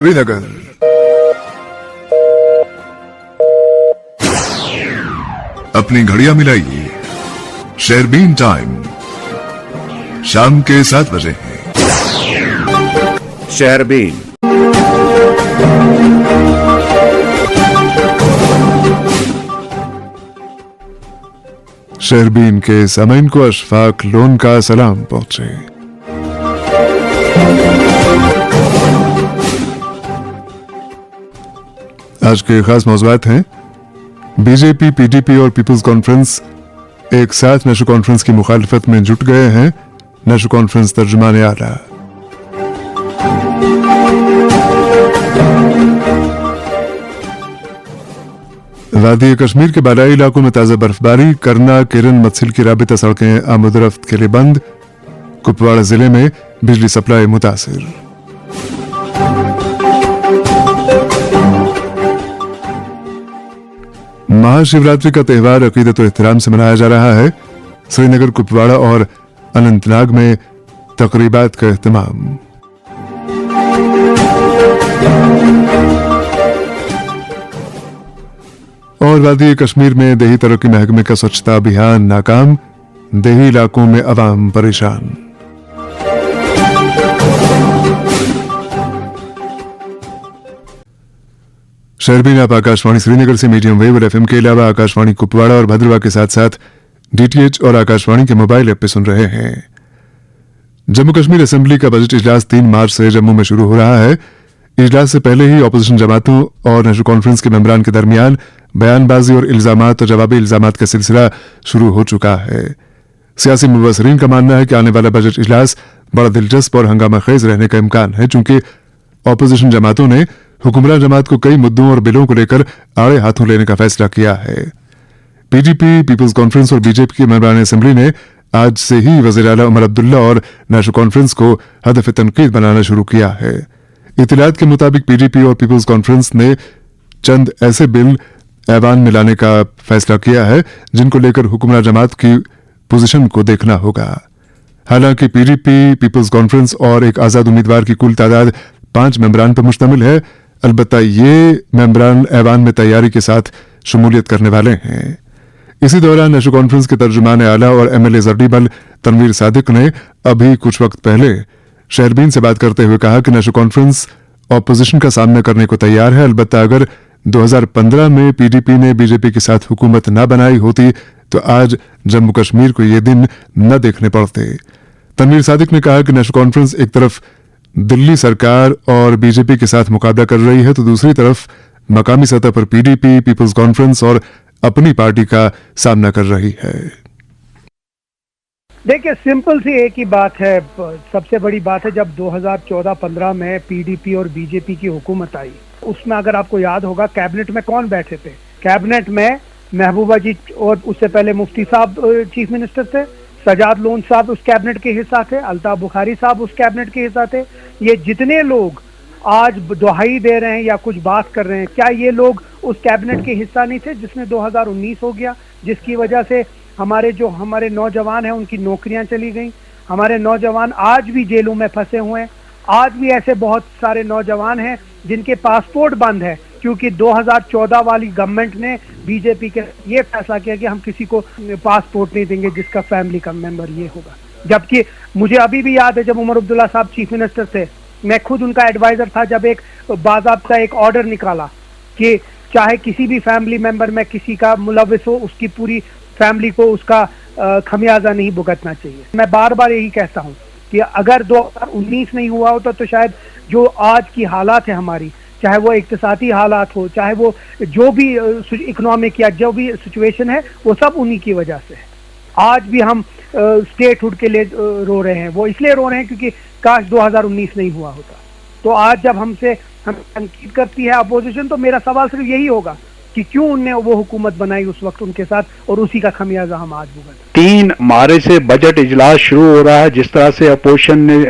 श्रीनगर अपनी घड़ियां मिलाइए, शेरबीन टाइम शाम के 7 बजे है। शेरबीन शेरबीन के सामीन को अशफाक लोन का सलाम पहुंचे। आज के खास मौज़ूआत हैं बीजेपी, पीडीपी और पीपल्स कॉन्फ्रेंस एक साथ नेशनल कॉन्फ्रेंस की मुखालफत में जुट गए हैं। नेशनल कॉन्फ्रेंस तर्जुमान आला वादी कश्मीर के बालाई इलाकों में ताजा बर्फबारी, करना, किरन, मत्सिल की राबिता सड़कें आमदरफ्त के लिए बंद। कुपवाड़ा जिले में बिजली सप्लाई मुतासिर। महाशिवरात्रि का त्यौहार अकीदत और एहतराम से मनाया जा रहा है। श्रीनगर, कुपवाड़ा और अनंतनाग में तकरीबात का एहतमाम। और वादी कश्मीर में देही तरक्की महकमे का स्वच्छता अभियान नाकाम, देही इलाकों में अवाम परेशान। शेरबीन आप आकाशवाणी श्रीनगर से मीडियम वेव और एफएम के अलावा आकाशवाणी कुपवाड़ा और भद्रवा के साथ साथ डीटीएच और आकाशवाणी के मोबाइल ऐप पे सुन रहे हैं। जम्मू कश्मीर असेंबली का बजट इजलास 3 मार्च से जम्मू में शुरू हो रहा है। इजलास से पहले ही ऑपोजिशन जमातों और नेशनल कॉन्फ्रेंस के मेंबरान के दरमियान बयानबाजी और इल्जामात और जवाबी इल्जामात का सिलसिला शुरू हो चुका है। सियासी मुबसरीन का मानना है कि आने वाला बजट इजलास बड़ा दिलचस्प और हंगामा खेज रहने का इम्कान है, चूंकि ऑपोजिशन जमातों ने हुक्मरान जमात को कई मुद्दों और बिलों को लेकर आड़े हाथों लेने का फैसला किया है। पीडीपी, पीपल्स कॉन्फ्रेंस और बीजेपी के मेंबरान असेंबली ने आज से ही वज़ीर आला उमर अब्दुल्ला और नेशनल कॉन्फ्रेंस को हदफ तनकीद बनाना शुरू किया है। इत्तलात के मुताबिक पीडीपी और पीपल्स कॉन्फ्रेंस ने चंद ऐसे बिल ऐवान में लाने का फैसला किया है जिनको लेकर हुक्मरान जमात की पोजीशन को देखना होगा। हालांकि पीडीपी, पीपल्स कॉन्फ्रेंस और एक आजाद उम्मीदवार की कुल तादाद 5 मेंबरान पर मुश्तमिल है। अलबत्ता ये मेंबरान ऐवान में तैयारी के साथ शमूलियत करने वाले हैं। इसी दौरान नेशनल कॉन्फ्रेंस के तर्जुमान आला और एमएलए जर्रीबल तनवीर सादिक ने अभी कुछ वक्त पहले शेरबीन से बात करते हुए कहा कि नेशनल कॉन्फ्रेंस ऑपोजिशन का सामना करने को तैयार है। अलबत्ता अगर 2015 में पीडीपी ने बीजेपी के साथ हुकूमत न बनाई होती तो आज जम्मू कश्मीर को ये दिन न देखने पड़ते। तनवीर सादिक ने कहा कि नेशनल कॉन्फ्रेंस एक तरफ दिल्ली सरकार और बीजेपी के साथ मुकाबला कर रही है तो दूसरी तरफ मकामी सतह पर पीडीपी, पीपल्स कॉन्फ्रेंस और अपनी पार्टी का सामना कर रही है। देखिए, सिंपल सी एक ही बात है। सबसे बड़ी बात है, जब 2014-15 में पीडीपी और बीजेपी की हुकूमत आई, उसमें अगर आपको याद होगा कैबिनेट में कौन बैठे थे? कैबिनेट में महबूबा जी और उससे पहले मुफ्ती साहब चीफ मिनिस्टर थे, सजाद लोन साहब उस कैबिनेट के हिस्सा थे, अल्ताफ बुखारी साहब उस कैबिनेट के हिस्सा थे। ये जितने लोग आज दुहाई दे रहे हैं या कुछ बात कर रहे हैं, क्या ये लोग उस कैबिनेट के हिस्सा नहीं थे जिसमें 2019 हो गया, जिसकी वजह से हमारे नौजवान हैं उनकी नौकरियां चली गई, हमारे नौजवान आज भी जेलों में फंसे हुए हैं। आज भी ऐसे बहुत सारे नौजवान हैं जिनके पासपोर्ट बंद है क्योंकि 2014 वाली गवर्नमेंट ने बीजेपी के ये फैसला किया कि हम किसी को पासपोर्ट नहीं देंगे जिसका फैमिली का मेंबर ये होगा। जबकि मुझे अभी भी याद है जब उमर अब्दुल्ला साहब चीफ मिनिस्टर थे, मैं खुद उनका एडवाइजर था जब एक बाज़ाब्ता एक ऑर्डर निकाला कि चाहे किसी भी फैमिली मेंबर में किसी का मुलविस हो, उसकी पूरी फैमिली को उसका खमियाजा नहीं भुगतना चाहिए। मैं बार बार यही कहता हूँ कि अगर 2019 नहीं हुआ होता तो शायद जो आज की हालात है हमारी, चाहे वो इक्तिसादी हालात हो, चाहे वो जो भी इकोनॉमिक या जो भी सिचुएशन है, वो सब उन्हीं की वजह से है। आज भी हम स्टेटहुड के लिए रो रहे हैं, वो इसलिए रो रहे हैं क्योंकि काश 2019 नहीं हुआ होता। तो आज जब हम तनकीद करती है अपोजिशन, तो मेरा सवाल सिर्फ यही होगा कि क्यों उनने वो हुकूमत बनाई उस वक्त उनके साथ, और उसी का खमियाजा हम आज भुगत। 3 मार्च से बजट इजलास शुरू हो रहा है। जिस तरह से अपोजिशन ने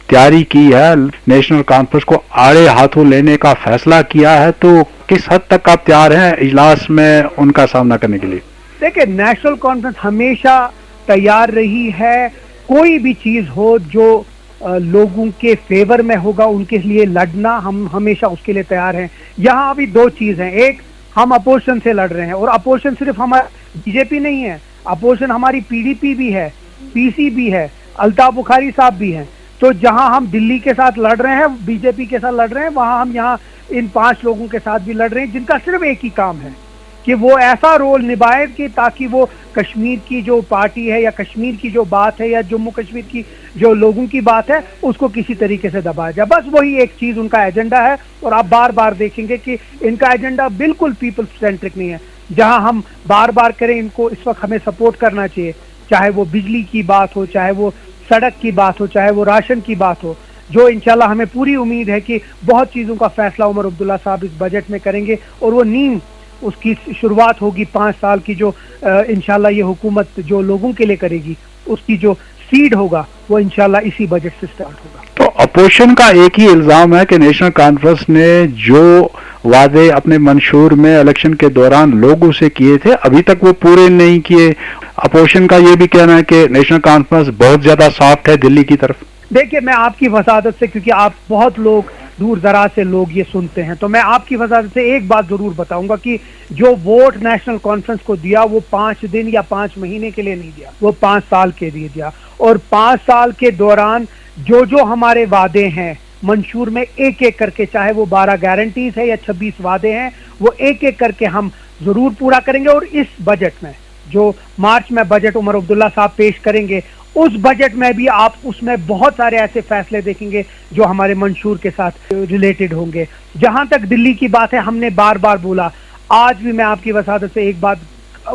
तैयारी की है, नेशनल कॉन्फ्रेंस को आड़े हाथों लेने का फैसला किया है, तो किस हद तक आप तैयार हैं इजलास में उनका सामना करने के लिए? देखिए, नेशनल कॉन्फ्रेंस हमेशा तैयार रही है। कोई भी चीज हो जो लोगों के फेवर में होगा, उनके लिए लड़ना, हम हमेशा उसके लिए तैयार हैं। यहाँ अभी दो चीज हैं, एक हम अपोजिशन से लड़ रहे हैं, और अपोजिशन सिर्फ हमारा बीजेपी नहीं है, अपोजिशन हमारी पीडीपी भी है, पीसी भी है, अल्ताफ बुखारी साहब भी हैं। तो जहां हम दिल्ली के साथ लड़ रहे हैं, बीजेपी के साथ लड़ रहे हैं, वहां हम यहाँ इन 5 लोगों के साथ भी लड़ रहे हैं, जिनका सिर्फ एक ही काम है कि वो ऐसा रोल निभाए कि ताकि वो कश्मीर की जो पार्टी है या कश्मीर की जो बात है या जम्मू कश्मीर की जो लोगों की बात है उसको किसी तरीके से दबाया जाए। बस वही एक चीज उनका एजेंडा है, और आप बार बार देखेंगे कि इनका एजेंडा बिल्कुल पीपल सेंट्रिक नहीं है। जहां हम बार बार करें, इनको इस वक्त हमें सपोर्ट करना चाहिए, चाहे वो बिजली की बात हो, चाहे वो सड़क की बात हो, चाहे वो राशन की बात हो, जो इंशाल्लाह हमें पूरी उम्मीद है कि बहुत चीज़ों का फैसला उमर अब्दुल्ला साहब इस बजट में करेंगे, और वो नींव उसकी शुरुआत होगी 5 साल की, जो इंशाल्लाह ये हुकूमत जो लोगों के लिए करेगी, उसकी जो सीड होगा वो इंशाल्लाह इसी बजट से स्टार्ट होगा। तो अपोजिशन का एक ही इल्जाम है कि नेशनल कॉन्फ्रेंस ने जो वादे अपने मंशूर में इलेक्शन के दौरान लोगों से किए थे अभी तक वो पूरे नहीं किए। अपोजिशन का ये भी कहना है कि नेशनल कॉन्फ्रेंस बहुत ज्यादा सॉफ्ट है दिल्ली की तरफ। देखिए, मैं आपकी वसादत से, क्योंकि आप बहुत लोग दूर दराज से लोग ये सुनते हैं, तो मैं आपकी वसादत से एक बात जरूर बताऊंगा कि जो वोट नेशनल कॉन्फ्रेंस को दिया वो 5 दिन या 5 महीने के लिए नहीं दिया, वो 5 साल के लिए दिया। और 5 साल के दौरान जो जो हमारे वादे हैं मंशूर में, एक एक करके, चाहे वो 12 गारंटीज है या 26 वादे हैं, वो एक एक करके हम जरूर पूरा करेंगे। और इस बजट में जो मार्च में बजट उमर अब्दुल्ला साहब पेश करेंगे, उस बजट में भी आप उसमें बहुत सारे ऐसे फैसले देखेंगे जो हमारे मंशूर के साथ रिलेटेड होंगे। जहां तक दिल्ली की बात है, हमने बार बार बोला, आज भी मैं आपकी वसादत से एक बात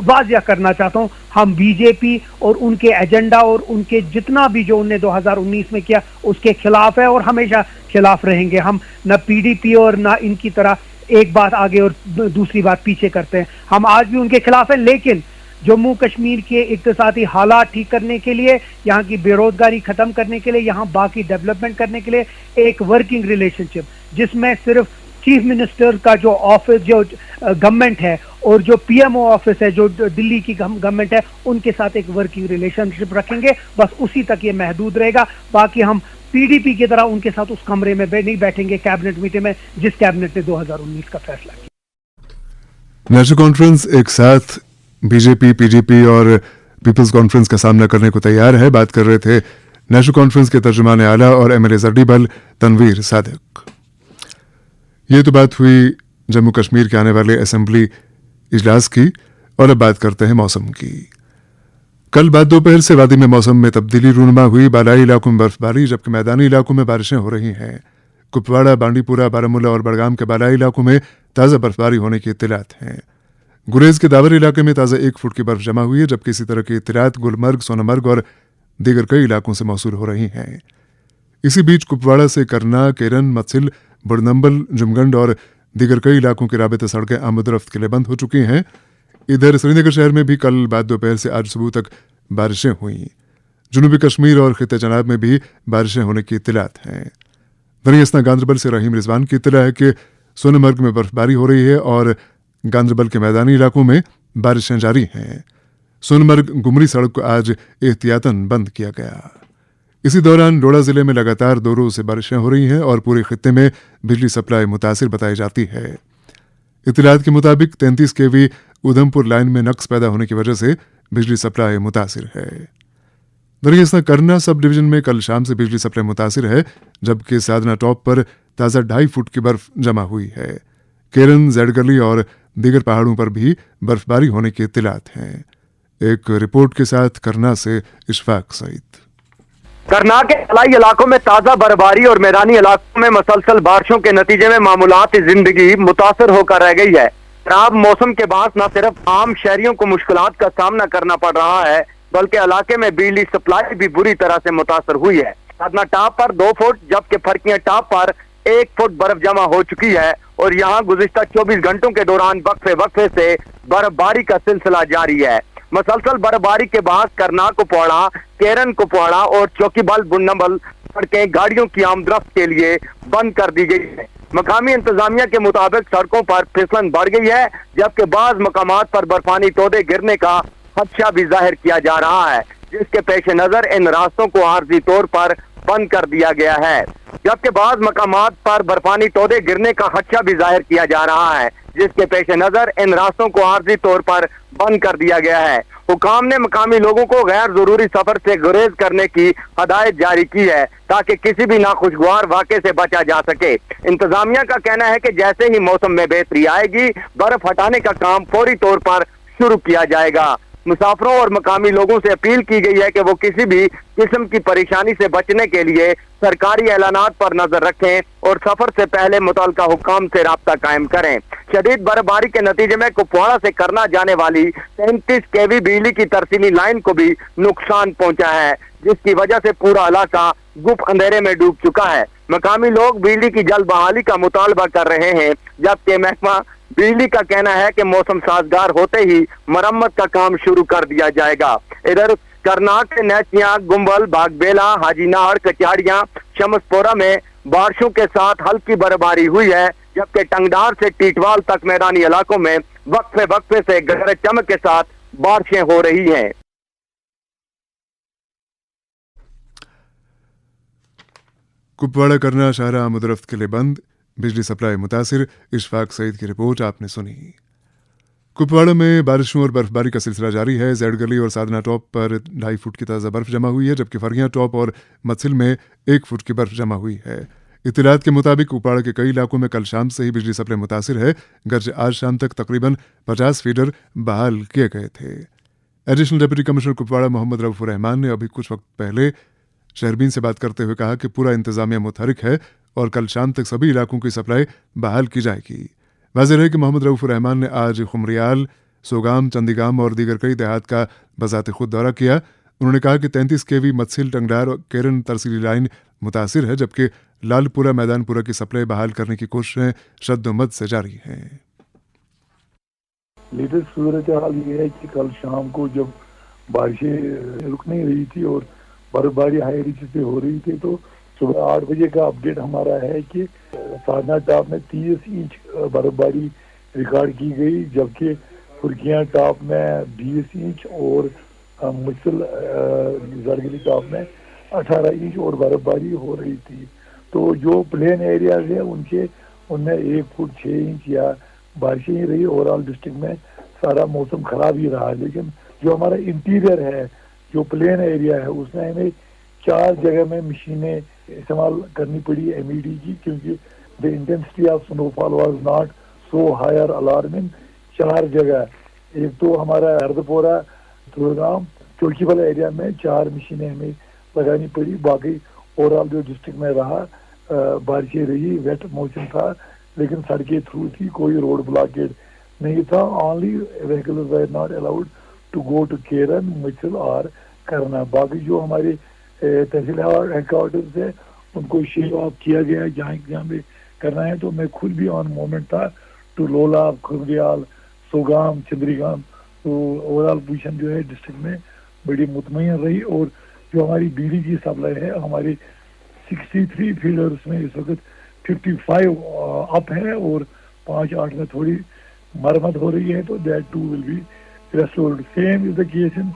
वाजिया करना चाहता हूं, हम बीजेपी और उनके एजेंडा और उनके जितना भी जो उन्होंने 2019 में किया उसके खिलाफ है और हमेशा खिलाफ रहेंगे। हम न पीडीपी और न इनकी तरह एक बात आगे और दूसरी बात पीछे करते हैं, हम आज भी उनके खिलाफ हैं। लेकिन जम्मू कश्मीर के इक्तिसादी हालात ठीक करने के लिए, यहाँ की बेरोजगारी खत्म करने के लिए, यहाँ बाकी डेवलपमेंट करने के लिए एक वर्किंग रिलेशनशिप, जिसमें सिर्फ चीफ मिनिस्टर का जो ऑफिस, जो गवर्नमेंट है, और जो पीएमओ ऑफिस है, जो दिल्ली की गवर्नमेंट है, उनके साथ एक वर्किंग रिलेशनशिप रखेंगे। बस उसी तक ये महदूद रहेगा। बाकी हम पीडीपी की तरह उनके साथ उस कमरे में नहीं बैठेंगे कैबिनेट मीटिंग में, जिस कैबिनेट ने 2019 का फैसला किया। नेशनल कॉन्फ्रेंस एक साथ बीजेपी, पीडीपी और पीपल्स कॉन्फ्रेंस का सामना करने को तैयार है। बात कर रहे थे नेशनल कॉन्फ्रेंस के तर्जुमान आला और एमएलए जर्डीबल तनवीर सादिक। ये तो बात हुई जम्मू कश्मीर के आने वाले असेंबली इजलास की, और अब बात करते हैं मौसम की। कल बाद दोपहर से वादी में मौसम में तब्दीली रूनुमा हुई। बालाई इलाकों में बर्फबारी, जबकि मैदानी इलाकों में बारिशें हो रही हैं। कुपवाड़ा, बांडीपुरा, बारामूला और बड़गाम के बालाई इलाकों में ताज़ा बर्फबारी होने की इत्तलात हैं। गुरेज के दावर इलाके में ताज़ा 1 फुट की बर्फ जमा हुई है, जबकि इसी तरह की इत्तलात गुलमर्ग, सोनमर्ग और दीगर कई इलाकों से मौसूल हो रही हैं। इसी बीच कुपवाड़ा से करना, केरन, मत्सिल, बुड़नम्बल, जुमगंड और दीगर कई इलाकों की राबिता सड़कें आमद-रफ्त के लिए बंद हो चुकी हैं। इधर श्रीनगर शहर में भी कल बाद दोपहर से आज सुबह तक बारिशें हुई। जनूबी कश्मीर और खित्ते जनाब में भी बारिशें होने की इत्तलात हैं। दरियास्ना गांदरबल से रहीम रिजवान की इत्तला है कि सोनमर्ग में बर्फबारी हो रही है और गांदरबल के मैदानी इलाकों में बारिशें जारी हैं। सोनमर्ग गुमरी सड़क को आज एहतियातन बंद किया गया। इसी दौरान डोडा जिले में लगातार 2 रोज से बारिशें हो रही हैं और पूरे खित्ते में बिजली सप्लाई मुतासिर बताई जाती है। इत्तलात के मुताबिक 33 केवी उधमपुर लाइन में नक्स पैदा होने की वजह से बिजली सप्लाई मुतासिर है। दरियास्ना करना सब डिवीजन में कल शाम से बिजली सप्लाई मुतासिर है, जबकि साधना टॉप पर ताज़ा 2.5 फुट की बर्फ जमा हुई है। केरन, जैडगली और दीगर पहाड़ों पर भी बर्फबारी होने की इत्तलात हैं। एक रिपोर्ट के साथ करना से इशफाक सईद। करनाल के तलाई इलाकों में ताजा बर्फबारी और मैदानी इलाकों में मुसलसल बारिशों के नतीजे में मामूलाती जिंदगी मुतासर होकर रह गई है। खराब मौसम के बाद न सिर्फ आम शहरियों को मुश्किलात का सामना करना पड़ रहा है, बल्कि इलाके में बिजली सप्लाई भी बुरी तरह से मुतासर हुई है। साधना टॉप पर 2 फुट जबकि फरकियां टॉप पर 1 फुट बर्फ जमा हो चुकी है और यहाँ गुज़िश्ता 24 घंटों के दौरान वक्फे से बर्फबारी का सिलसिला जारी है। मुसलसल बर्फबारी के बाद करनाल कुपवाड़ा, केरन कुपवाड़ा और चौकीबल बुन्नबल सड़कें गाड़ियों की आमदरफ्त के लिए बंद कर दी गई है। मकामी इंतजामिया के मुताबिक सड़कों पर फिसलन बढ़ गई है, जबकि बाज़ मकामात पर बर्फानी तोदे गिरने का खदशा भी जाहिर किया जा रहा है, जिसके पेश नजर इन रास्तों को आर्जी तौर पर بند کر دیا گیا ہے، جبکہ بعض مقامات پر برفانی تودے گرنے کا خدشہ بھی ظاہر کیا جا رہا ہے، جس کے پیش نظر ان راستوں کو عارضی طور پر بند کر دیا گیا ہے۔ حکام نے مقامی لوگوں کو غیر ضروری سفر سے گریز کرنے کی ہدایت جاری کی ہے تاکہ کسی بھی ناخوشگوار واقعے سے بچا جا سکے۔ انتظامیہ کا کہنا ہے کہ جیسے ہی موسم میں بہتری آئے گی، برف ہٹانے کا کام فوری طور پر شروع کیا جائے گا۔ مسافروں اور مقامی لوگوں سے اپیل کی گئی ہے کہ وہ کسی بھی قسم کی پریشانی سے بچنے کے لیے سرکاری اعلانات پر نظر رکھیں اور سفر سے پہلے متعلقہ حکام سے رابطہ قائم کریں۔ شدید برفباری کے نتیجے میں کپواڑہ سے کرنا جانے والی 33 kV بجلی کی ترسیلی لائن کو بھی نقصان پہنچا ہے، جس کی وجہ سے پورا علاقہ گپ اندھیرے میں ڈوب چکا ہے۔ مقامی لوگ بجلی کی جلد بحالی کا مطالبہ کر رہے ہیں، جبکہ محکمہ بجلی کا کہنا ہے کہ موسم سازگار ہوتے ہی مرمت کا کام شروع کر دیا جائے گا۔ ادھر کرناک کے نیچیاں، گمبل، باغ بیلا، حاجی ناڑ، کچاڑیاں، شمس پورہ میں بارشوں کے ساتھ ہلکی برفباری ہوئی ہے، جبکہ ٹنگڈار سے ٹیٹوال تک میدانی علاقوں میں وقفے سے گرج چمک کے ساتھ بارشیں ہو رہی ہیں۔ کپواڑہ کرنا شاہراہ آمد و رفت کے لیے بند، بجلی سپلائی متاثر۔ اشفاق سعید کی رپورٹ آپ نے سنی۔ کپواڑہ میں بارشوں اور برفباری کا سلسلہ جاری ہے۔ زیڈ گلی اور سادنا ٹاپ پر 2.5 فٹ کی تازہ برف جمع ہوئی ہے، جبکہ فرگیاں ٹاپ اور متسل میں 1 فٹ کی برف جمع ہوئی ہے۔ اطلاعات کے مطابق کپواڑہ کے کئی علاقوں میں کل شام سے ہی بجلی سپلائی متاثر ہے، گرچہ آج شام تک تقریباً 50 فیڈر بحال کیے گئے تھے۔ ایڈیشنل ڈپٹی کمشنر کپواڑہ محمد رؤف الرحمان نے ابھی کچھ وقت پہلے شہربین سے بات کرتے ہوئے کہا کہ پورا انتظامیہ متحرک ہے اور کل شام تک سبھی علاقوں کی سپلائی بحال کی جائے گی۔ واضح ہے کہ محمد رؤف الرحمان نے آج خمریال، سوگام، چندی گام اور دیگر کئی دیہات کا بذات خود دورہ کیا۔ انہوں نے کہا کہ 33 kV متسل، ٹنگڈار اور کیرن ترسیلی لائن متاثر ہے، جبکہ لال پورہ، میدان پورہ کی سپلائی بحال کرنے کی کوششیں شد و مد سے جاری ہیں۔ لیٹسٹ صورتحال یہ ہے کہ کل شام کو جب بارشیں رک نہیں رہی تھی اور برف باری ہائی ریچ پہ ہو رہی تھی، تو صبح 8 بجے کا اپڈیٹ ہمارا ہے کہ سادنا ٹاپ میں 30 انچ برف باری ریکارڈ کی گئی، جبکہ فرقیاں ٹاپ میں 20 انچ اور مچل زرگلی ٹاپ میں 18 انچ اور برف باری ہو رہی تھی۔ تو جو پلین ایریاز ہیں ان میں 1 فٹ 6 انچ یا بارشیں ہی رہی۔ اوور آل ڈسٹرکٹ میں سارا موسم خراب ہی رہا، لیکن جو ہمارا انٹیریئر ہے، جو پلین ایریا ہے، اس میں ہمیں 4 جگہ میں مشینیں استعمال کرنی پڑی MED کی، کیونکہ the intensity of snowfall was not so high or alarming۔ 4 جگہ، ایک تو ہمارا ہردپورہ، تورگام، چوکی والا ایریا میں 4 مشینیں ہمیں لگانی پڑی۔ باقی اوور آل جو ڈسٹرکٹ میں رہا بارشیں رہی، ویٹ موسم تھا، لیکن سڑکیں تھرو تھی، کوئی روڈ بلاکیڈ نہیں تھا۔ only vehicles were not allowed to go to Keran, مچل اور کرنا۔ باقی جو ہمارے تحصیل ہیڈ کوارٹرز ہے ان کو شیو آف کیا گیا ہے جہاں بھی کرنا ہے۔ تو میں خود بھی آن مومنٹ تھا ٹو لولاب، خمریال، سوگام، چندری گام۔ تو اوور آل پوزیشن جو ہے ڈسٹرکٹ میں بڑی مطمئن رہی، اور جو ہماری بجلی کی سپلائی ہے ہماری 63 فیڈرز میں اس وقت 55 اپ ہے اور 5-8 میں تھوڑی مرمت ہو رہی ہے، تو that too will be restored. Same is the case in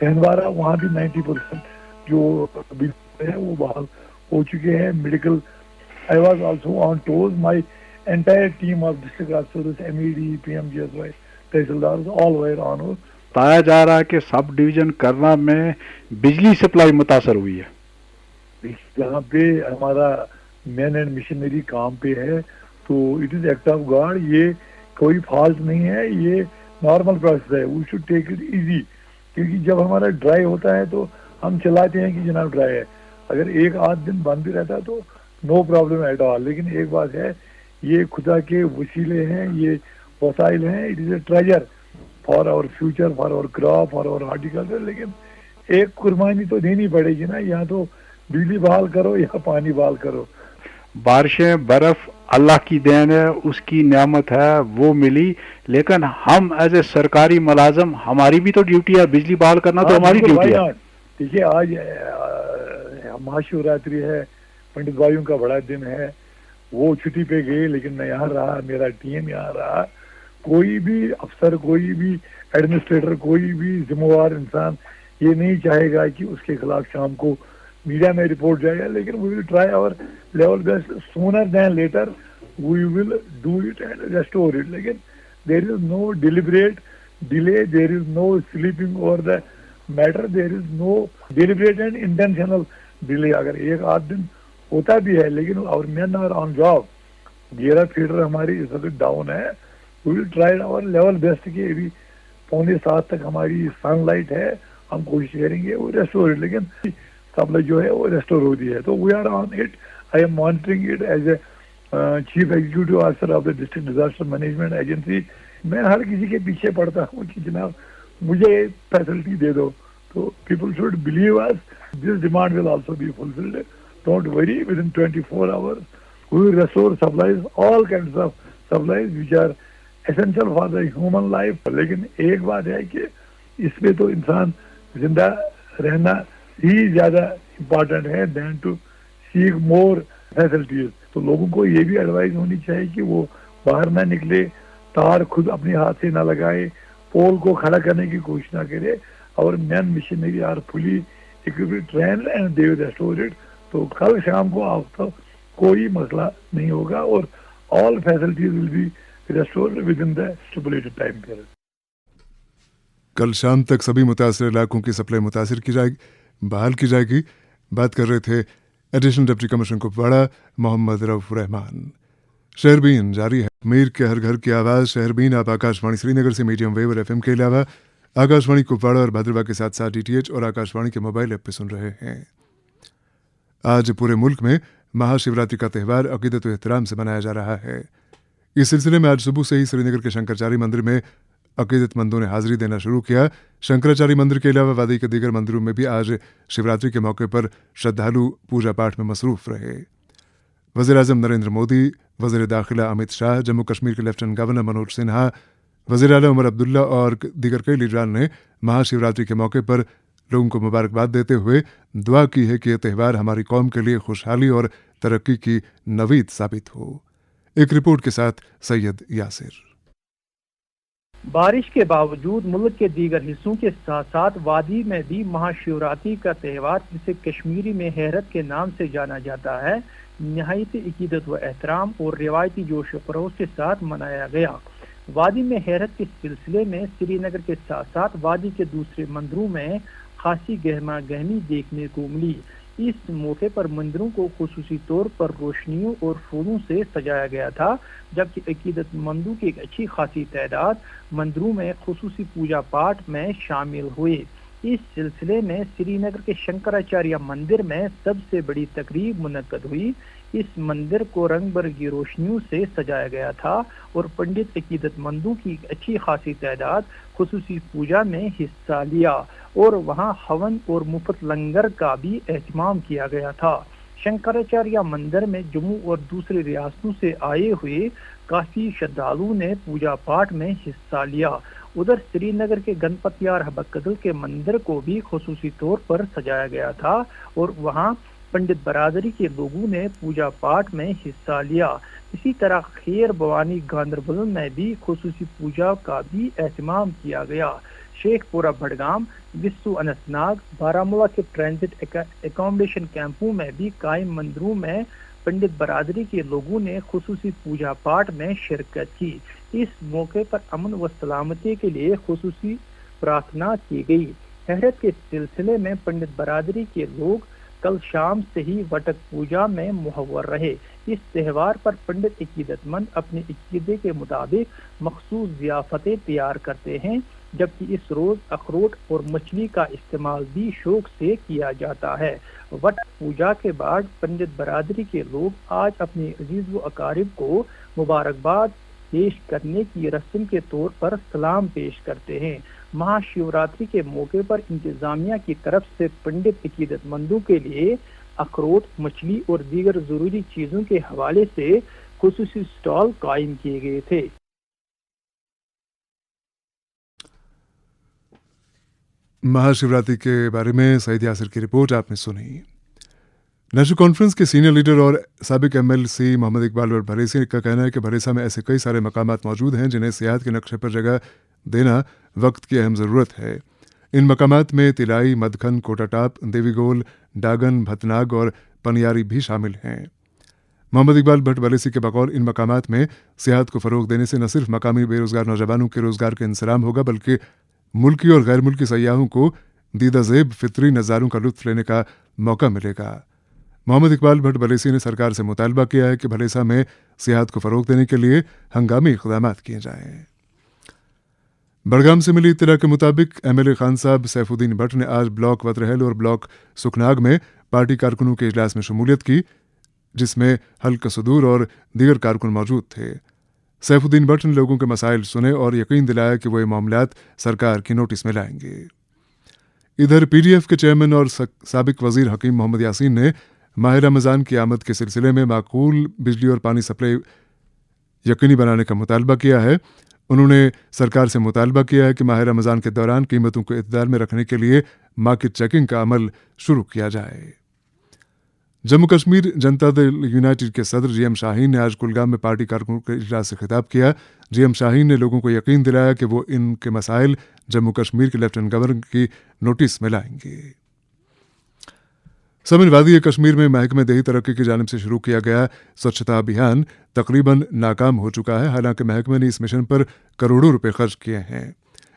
Handwara, وہاں بھی 90% جو بجلی ہے وہ بحال ہو چکے ہیں۔ Medical I was also on tours. My entire team of district officers, MED, PMGSY, tehsildar all were on tour. بتایا جا رہا ہے کہ سب ڈویژن کرنا میں بجلی سپلائی متاثر ہوئی ہے۔ جہاں پہ ہمارا مین اینڈ مشینری کام پہ ہے تو it is act of God, یہ کوئی فالٹ نہیں ہے، یہ نارمل پروسیس ہے۔ We should take it easy, کیونکہ جب ہمارا ڈرائی ہوتا ہے تو ہم چلاتے ہیں کہ جناب ڈرائی ہے، اگر 1-8 دن بند بھی رہتا تو نو پرابلم ایٹ آل۔ لیکن ایک بات ہے، یہ خدا کے وسیلے ہیں، یہ وسائل ہیں، it is a treasure for our future, for our crop, for our horticulture. لیکن ایک قربانی تو دینی پڑے گی نا، یا تو بجلی بحال کرو یا پانی بحال کرو۔ بارشیں، برف اللہ کی دین ہے، اس کی نعمت ہے، وہ ملی، لیکن ہم ایز اے سرکاری ملازم، ہماری بھی تو ڈیوٹی ہے بجلی بحال کرنا، تو ہماری ڈیوٹی ہے۔ دیکھیے آج مہاشیوراتری ہے، پنڈت بھائیوں کا بڑا دن ہے، وہ چھٹی پہ گئے، لیکن میں یہاں رہا، میرا ٹیم یہاں رہا۔ کوئی بھی افسر، کوئی بھی ایڈمنسٹریٹر، کوئی بھی ذمہ دار انسان یہ نہیں چاہے گا کہ اس کے خلاف شام کو मीडिया में रिपोर्ट जाएगा, लेकिन we will try our level best, sooner than later we will do it and restore it. लेकिन there is no deliberate delay, there is no sleeping over the matter, there is no deliberate and intentional delay. अगर एक आध दिन होता भी है, लेकिन our men are on job, Gera feeder हमारी इस वक्त डाउन है. We will try our level best कि अभी 6:45 तक हमारी सनलाइट है, हम कोशिश करेंगे वो रेस्टोर, लेकिन सप्लाई जो है वो रेस्टोर हो रही है. तो we are on it. I am monitoring it as a chief executive officer of the district disaster management agency. मैं हर किसी के पीछे पड़ता हूँ कि जनाब मुझे फैसिलिटी दे दो. तो people should believe us, this demand will also be fulfilled. Don't worry, within 24 hours we will restore supplies, all kinds of supplies which are essential for the human life. लेकिन एक बात है कि इसमें तो इंसान जिंदा रहना ही ज्यादा इम्पोर्टेंट है than to seek more facilities. तो लोगों को ये भी एडवाइस होनी चाहिए कि वो बाहर ना निकले, तार खुद अपने हाथ से ना लगाए, पोल को खड़ा करने की कोशिश ना करे. और man machinery are fully equipped, trained and they will restore it. तो कल शाम को आपको कोई मसला नहीं होगा और all facilities will be restored within the stipulated time period. कल शाम तक सभी मुतासर इलाकों की सप्लाई मुतासर की जाएगी, बहाल की जाएगी. बात कर रहे थे additional deputy commissioner Kupwara Mohammad Rauf Rehman. शहरबीन जारी है. मीर के हर घर की आवाज़ शहरबीन आप आकाशवाणी श्रीनगर से मीडियम वेव और एफएम के अलावा आकाशवाणी कुपवाड़ा और भद्रवा के साथ साथ डीटीएच और आकाशवाणी के मोबाइल ऐप पर सुन रहे हैं. आज पूरे मुल्क में महाशिवरात्रि का त्यौहार अकीदत व एहतराम से मनाया जा रहा है. इस सिलसिले में आज सुबह से ही श्रीनगर के शंकराचार्य मंदिर में अकीदतमंदों ने हाजिरी देना शुरू किया. शंकराचार्य मंदिर के अलावा वादी के दीगर मंदिरों में भी आज शिवरात्रि के मौके पर श्रद्धालु पूजा पाठ में मसरूफ रहे. वज़ीर-ए-आज़म नरेंद्र मोदी, वज़ीर दाखिला अमित शाह, जम्मू कश्मीर के लेफ्टिनेंट गवर्नर मनोज सिन्हा, वज़ीर आला उमर अब्दुल्ला और दीगर कई लीडरान ने महाशिवरात्रि के मौके पर लोगों को मुबारकबाद देते हुए दुआ की है कि यह त्यौहार हमारी कौम के लिए खुशहाली और तरक्की की नवीद साबित हो. एक रिपोर्ट के साथ सैयद यासिर. बारिश के बावजूद मुल्क के दीगर हिस्सों के साथ साथ वादी में भी महाशिवरात्रि का त्यौहार, जिसे कश्मीरी में हैरत के नाम से जाना जाता है, निहायत अकीदत व एहतराम और रिवायती जोश खरोश के साथ मनाया गया. वादी में हैरत के सिलसिले में श्रीनगर के साथ साथ वादी के दूसरे मंदिरों में खासी गहमा गहमी देखने को मिली. इस मौके पर मंदिरों को खुसूसी तौर पर रोशनियों और फूलों से सजाया गया था, जबकि अकीदतमंदों की एक अच्छी खासी तादाद मंदिरों में खुसूसी पूजा पाठ में शामिल हुए. इस सिलसिले में श्रीनगर के शंकराचार्य मंदिर में सबसे बड़ी तकरीब मुनक्कद हुई. इस मंदिर को रंग बिरंगी रोशनियों से सजाया गया था और पंडित अकीदतमंदों की एक अच्छी खासी तादाद खुसूसी पूजा में हिस्सा लिया और वहां हवन और मुफ्त लंगर का भी एहतमाम किया गया था. शंकराचार्य मंदिर में जम्मू और दूसरी रियासतों से आए हुए काफी श्रद्धालुओं ने पूजा पाठ में हिस्सा लिया. उधर श्रीनगर के गणपतियार हबकदल के मंदिर को भी खुसूसी तौर पर सजाया गया था और वहां पंडित बरादरी के लोगों ने पूजा पाठ में हिस्सा लिया. इसी तरह खैर भवानी गांधरबल में भी खुसूसी पूजा का भी एहतमाम किया गया. शेखपुरा बडगाम, विस्सू अनंतनाग, बारामूला के ट्रांजिट एकोमोडेशन कैंपों में भी कायम मंदिरों में पंडित बरादरी के लोगों ने खुसूसी पूजा पाठ में शिरकत की. इस मौके पर अमन व सलामती के लिए खुसूसी प्रार्थना की गई. हैरत के सिलसिले में पंडित बरादरी के लोग कल शाम से ही वटक पूजा में मुहव्वर रहे. इस त्यौहार पर पंडित अकीदतमंद अपने अकीदे के मुताबिक मखसूस ज़ियाफ़तें तैयार करते हैं, जबकि इस रोज अखरोट और मछली का इस्तेमाल भी शौक से किया जाता है. वट पूजा के बाद पंडित बरादरी के लोग आज अपने अजीज व अकारिब को मुबारकबाद पेश करने की रस्म के तौर पर सलाम पेश करते हैं. महाशिवरात्रि के मौके पर इंतजामिया की तरफ से पंडित अकीदतमंदों के लिए अखरोट, मछली और दीगर जरूरी चीजों के हवाले से खुसूसी स्टॉल कायम किए गए थे. महाशिवरात्रि के बारे में सईद यासिर की रिपोर्ट आपने सुनी. नेशनल कॉन्फ्रेंस के सीनियर लीडर और साबिक एमएलसी मोहम्मद इकबाल और भरेसी का कहना है कि भरेसा में ऐसे कई सारे मकामात मौजूद हैं जिन्हें सियाहत के नक्शे पर जगह देना वक्त की अहम ज़रूरत है. इन मकामात में तिलाई, मदखन, कोटाटाप, देवीगोल, डागन, भतनाग और पनियारी भी शामिल हैं। मोहम्मद इकबाल भट्ट बलेसी के बकौल इन मकामात में सियाहत को फ़रोग देने से न सिर्फ मकामी बेरोज़गार नौजवानों के रोज़गार का इंसराम होगा बल्कि मुल्की और गैर मुल्की सयाहों को दीदा ज़ेब फितरी नज़ारों का लुत्फ़ लेने का मौका मिलेगा। मोहम्मद इकबाल भट्ट बलेसी ने सरकार से मुतालबा किया है कि भलेसा में सियाहत को फ़रोग देने के लिए हंगामी इक़दामात किए जाएँ। बड़गाम से मिली इत्तला के मुताबिक MLA खान साहब सैफुद्दीन भट्ट ने आज ब्लॉक वतरहेल और ब्लॉक सुखनाग में पार्टी कारकुनों के इजलास में शमूलियत की, जिसमें हल्का सदूर और दीगर कारकुन मौजूद थे। सैफुद्दीन भट्ट ने लोगों के मसाइल सुने और यकीन दिलाया कि वो ये मामलात सरकार की नोटिस में लाएंगे। इधर PDF के चेयरमैन और साबिक वजीर हकीम मोहम्मद यासीन ने माह रमज़ान की आमद के सिलसिले में माकूल बिजली और पानी सप्लाई यकीनी बनाने का मुतालबा किया है। उन्होंने सरकार से मुतालबा किया है कि माह रमज़ान के दौरान कीमतों को इत्दाल में रखने के लिए मार्केट चेकिंग का अमल शुरू किया जाए। जम्मू कश्मीर जनता दल यूनाइटेड के सदर GM शाहीन ने आज कुलगाम में पार्टी कारकुनों के इजलास से खिताब किया। GM शाहीन ने लोगों को यकीन दिलाया कि वो इनके मसाइल जम्मू कश्मीर के लेफ्टिनेंट गवर्नर की नोटिस में लाएंगे। समिन वादी कश्मीर में महकमे देही तरक्की की जानिब से शुरू किया गया स्वच्छता अभियान तकरीबन नाकाम हो चुका है। हालांकि महकमे ने इस मिशन पर करोड़ों रुपए खर्च किए हैं।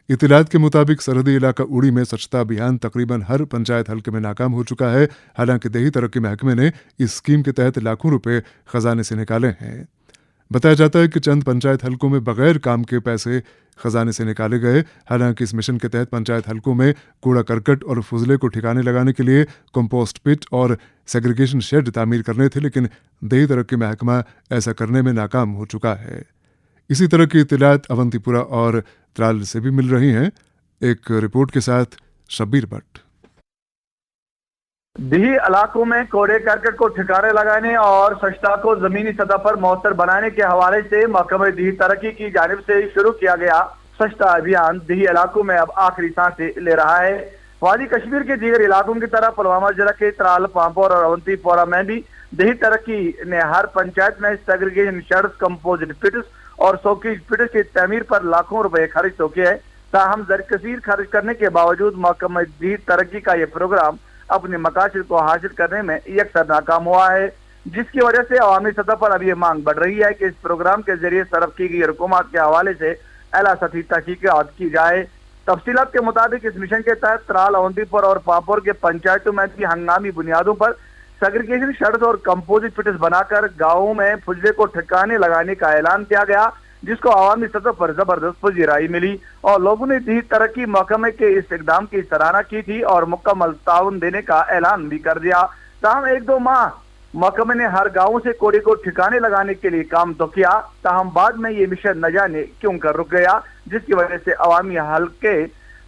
इत्तलात के मुताबिक सरहदी इलाका उड़ी में स्वच्छता अभियान तकरीबन हर पंचायत हल्के में नाकाम हो चुका है। हालांकि देही तरक्की महकमे ने इस स्कीम के तहत लाखों रुपए खजाने से निकाले हैं। बताया जाता है कि चंद पंचायत हल्कों में बगैर काम के पैसे खजाने से निकाले गए। हालांकि इस मिशन के तहत पंचायत हल्कों में कूड़ा करकट और फुजले को ठिकाने लगाने के लिए कंपोस्ट पिट और सेग्रीगेशन शेड तामीर करने थे, लेकिन देही तरक्की महकमा ऐसा करने में नाकाम हो चुका है। इसी तरह की इत्तलात अवंतीपुरा और त्राल से भी मिल रही हैं। एक रिपोर्ट के साथ शब्बीर भट्ट। देही इलाकों में कूड़े करकट को ठिकाने लगाने और स्वच्छता को जमीनी सतह पर मौसर बनाने के हवाले से महकमा देही तरक्की की जानिब से शुरू किया गया स्वच्छता अभियान देही इलाकों में अब आखिरी सांसें ले रहा है। वादी कश्मीर के दीगर इलाकों की तरह पुलवामा जिला के त्राल, पांपोर और अवंतीपोरा में भी देही तरक्की ने हर पंचायत में सेग्रीगेशन शेड्स, कंपोजिट पिट्स और सोकेज पिट्स की तमीर पर लाखों रुपए खर्च तो किए। ताहम ज़र-कसीर खर्च करने के बावजूद महकमा देही तरक्की का यह प्रोग्राम अपने मकासद को हासिल करने में यकसर नाकाम हुआ है, जिसकी वजह से अवामी सतह पर अब ये मांग बढ़ रही है कि इस प्रोग्राम के जरिए सर्व की गई रकूमत के हवाले से एला सतही तहकीकात की जाए। तफसीलात के मुताबिक इस मिशन के तहत त्राल, अवंतीपुर और पांपोर के पंचायतों में भी हंगामी बुनियादों पर सेग्रीगेशन शेड्स और कंपोजिट पिट्स बनाकर गाँवों में फुजले को ठिकाने लगाने का ऐलान किया गया, जिसको अवामी सतह पर जबरदस्त पजीराई मिली और लोगों ने देही तरक्की महकमे के इस इकदाम की सराहना की थी और मुकम्मल ताउन देने का ऐलान भी कर दिया। ताहम 1-2 माह महकमे ने हर गाँव से कूड़े को ठिकाने लगाने के लिए काम तो किया, ताहम बाद में ये मिशन न जाने क्यों कर रुक गया, जिसकी वजह से अवामी हल्के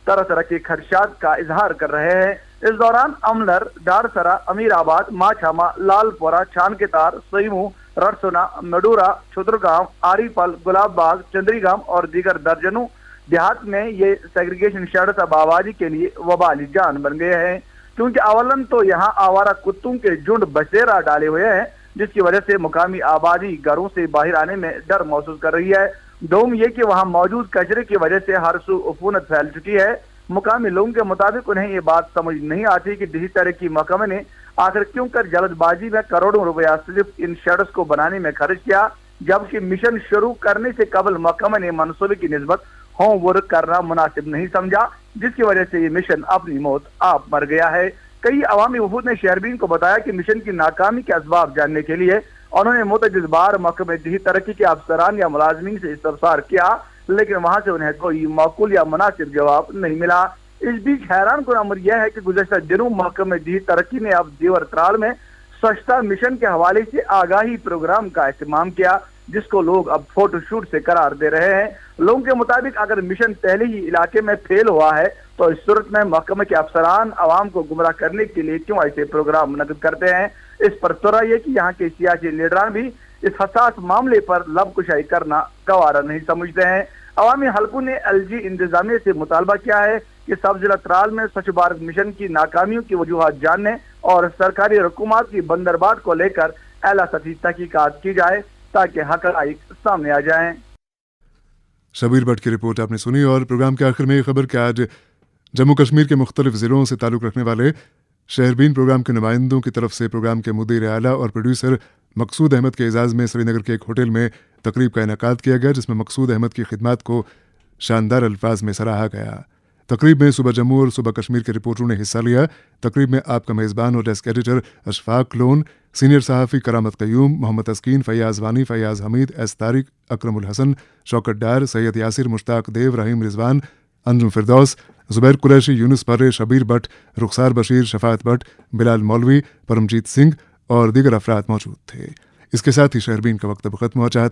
तरह तरह के खदशात का इजहार कर रहे हैं। इस दौरान अमलर, डारसरा, अमीराबाद, माछामा, लालपोरा, छानकेतार, सईमू, रड़सोना, मडूरा, छुतरगांव, आरीपल, गुलाबबाग, चंद्रीगाम और दीगर दर्जनों देहात में ये सेग्रीगेशन शेड्स अब आबादी के लिए वबाली जान बन गए हैं, क्योंकि अवलन तो यहाँ आवारा कुत्तों के झुंड बसेरा डाले हुए हैं, जिसकी वजह से मुकामी आबादी घरों से बाहर आने में डर महसूस कर रही है। दोम ये कि वहाँ मौजूद कचरे की वजह से हर सू उफूनत फैल चुकी है। मुकामी लोगों के मुताबिक उन्हें ये बात समझ नहीं आती कि देही तरक्की महकमे ने आखिर क्यों कर जल्दबाजी में करोड़ों रुपया सिर्फ इन शेड्स को बनाने में खर्च किया, जबकि मिशन शुरू करने से कबल महकमे ने मनसूबे की निस्बत होमवर्क करना मुनासिब नहीं समझा, जिसकी वजह से ये मिशन अपनी मौत आप मर गया है। कई अवामी वफूद ने शहरबीन को बताया कि मिशन की नाकामी के असबाब जानने के लिए उन्होंने मुतअद्दिद बार महकमे देही तरक्की के अफसरान या मुलाजमीन से इस्तफसार किया, लेकिन वहां से उन्हें कोई माकूल या मुनासिब जवाब नहीं मिला। इस बीच हैरान कुन अमर यह है कि गुज़श्ता दिनों महकमे देही तरक्की ने अब देवर त्राल में स्वच्छता मिशन के हवाले से आगाही प्रोग्राम का एहतमाम किया, जिसको लोग अब फोटोशूट से करार दे रहे हैं। लोगों के मुताबिक अगर मिशन पहले ही इलाके में फेल हुआ है तो इस सूरत में महकमे के अफसरान आवाम को गुमराह करने के लिए क्यों ऐसे प्रोग्राम मुनक़िद करते हैं। इस पर तुरा यह कि यहाँ के सियासी लीडरान भी इस हसास मामले पर लबकुशाई करना गवारा नहीं समझते हैं। अवामी हल्कों ने LG इंतजामिया से मुतालबा किया है कि सब जिला त्राल में स्वच्छ भारत मिशन की नाकामियों की वजूहात जानने और सरकारी हुकूमत की बंदरबाट को लेकर एला सतही तहकीकात की जाए ताकि हक़ाइक़ सामने आ जाएं। शबीर भट्ट की रिपोर्ट आपने सुनी और प्रोग्राम के आखिर में ये खबर कि आज जम्मू कश्मीर के मुख्तलिफ ज़िलों से ताल्लुक़ रखने वाले शहरबीन प्रोग्राम के नुमाइंदों की तरफ से प्रोग्राम के मुदीर आला और प्रोड्यूसर मकसूद अहमद के एजाज़ में श्रीनगर के एक होटल में तकरीब का इनेकाद किया गया, जिसमें मकसूद अहमद की खिदमत को शानदार अल्फाज में सराहा गया। तकरीब में सुबह जम्मू और सुबह कश्मीर के रिपोर्टरों ने हिस्सा लिया। तकरीब में आपका मेज़बान और desk editor Ashfaq Lone, senior सहाफ़ी करामत क़य्यूम, मोहम्मद तस्कीन, फ़याज़ वानी, फ़याज़ हमीद, एस तारिक, अकरमुल हसन, शौकत डार, सैयद यासिर, मुश्ताक देव, रहीम रिजवान, अंजुम फिरदौस, ज़ुबैर कुरैशी, यूनुस पर्रे, शबीर भट्ट, रुखसार बशीर, शफात भट्ट, बिलाल मौलवी, परमजीत सिंह और दीगर अफराद मौजूद थे। इसके साथ ही शहरबीन का वक्त अब ख़त्म हुआ।